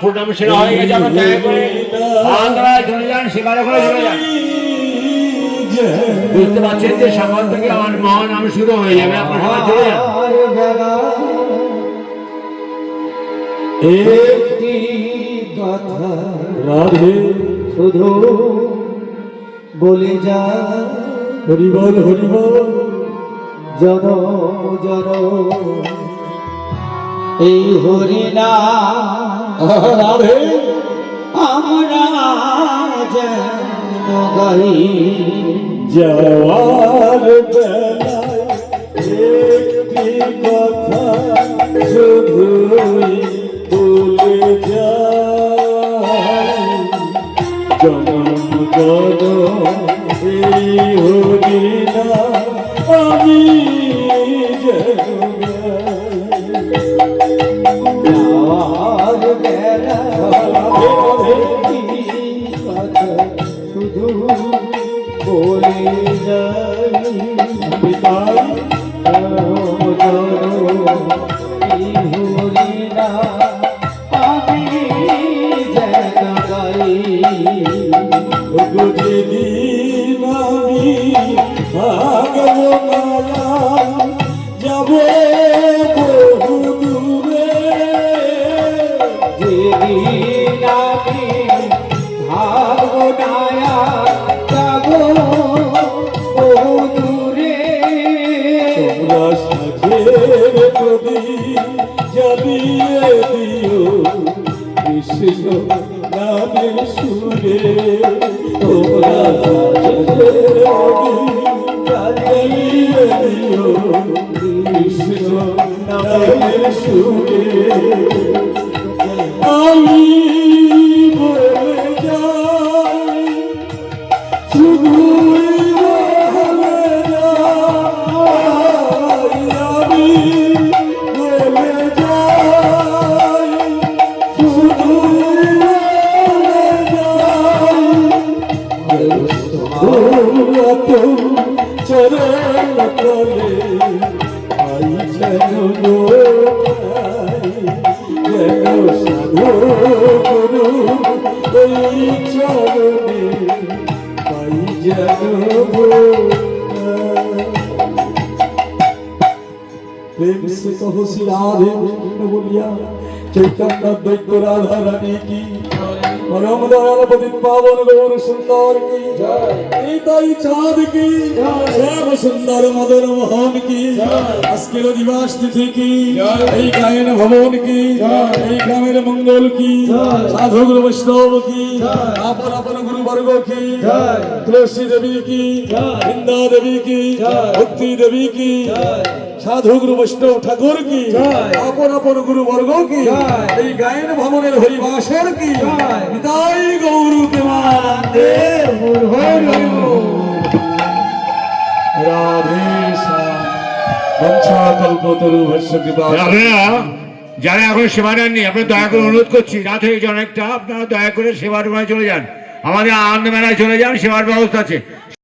প্রণাম সেরা হয়ে গেছে, আমরা দয়া করে আন্ধ্রায় চলে যান, সেবারে করে চলে যান। বুঝতে পারছেন যে সকাল থেকে আমার মহানাম শুরু হয়ে যাবে, আপনার সবাই চলে যান। একটি কথা রাধে শুধু বলে যা, হরিবল হরিবল জনম জনম এই হরিনা রাধে আমরা যেন গাই যাওয়ার বেলায় একটি কথা শুধুই বলে যায়, জনম জনম এই হরিনা আমি যেন যাওয়ার বেলায় কথা শুধু বলে যাই, পিতাই আমি যেন গাই, যেদিন আমি ভাগব মালা যাব বহু দূরে, যেদিন আমি ভাগব নায়া যাব বহু দূরে, তোমরা সাথের প্রদীপ জ্বালিয়ে দিও কৃষ্ণ নামের সুরে, তোমরা সাথের প্রদীপ জ্বালিয়ে দিও কৃষ্ণ নামের সুরে, আমি বলে যাই শুধু বলে যাই, আমি বলে যাই শুধু বলে যাই, চরণ তলে আই যেন যেন সাধু গুরু এই চরণে পাই যেন प्रेम से कहो श्री राधे कृष्ण बोलिया चैतन्य द्वैत राधा रानी की परम दयाल पतित पावन गौर सुंदर की जय, चाँद की श्याम सुंदर मदन मोहन की আজকের দিবস তিথি की এই গায়ন ভবন की এই গ্রামের মঙ্গল की সাধু গুরু বৈষ্ণব की আপন আপন গুরু বর্গ की তুলসী দেবী की বৃন্দা দেবী की ভক্তি দেবী की সাধু গুরু বৈষ্ণব ঠাকুর কি আপন আপন গুরু বর্গ কি এই গায়ন ভবনের হরিবাসর কি নিতাই গৌর প্রেমানন্দে রাধে শ্যাম বঞ্ছা কল্পতরু ভস্য কৃপা। যারা এখন সেবা নেননি আপনি দয়া করে অনুরোধ করছি, রাত হয়ে গেছে অনেকটা, আপনারা দয়া করে সেবার চলে যান, আমাদের আনন্দ মেলায় চলে যান, সেবার ব্যবস্থা আছে।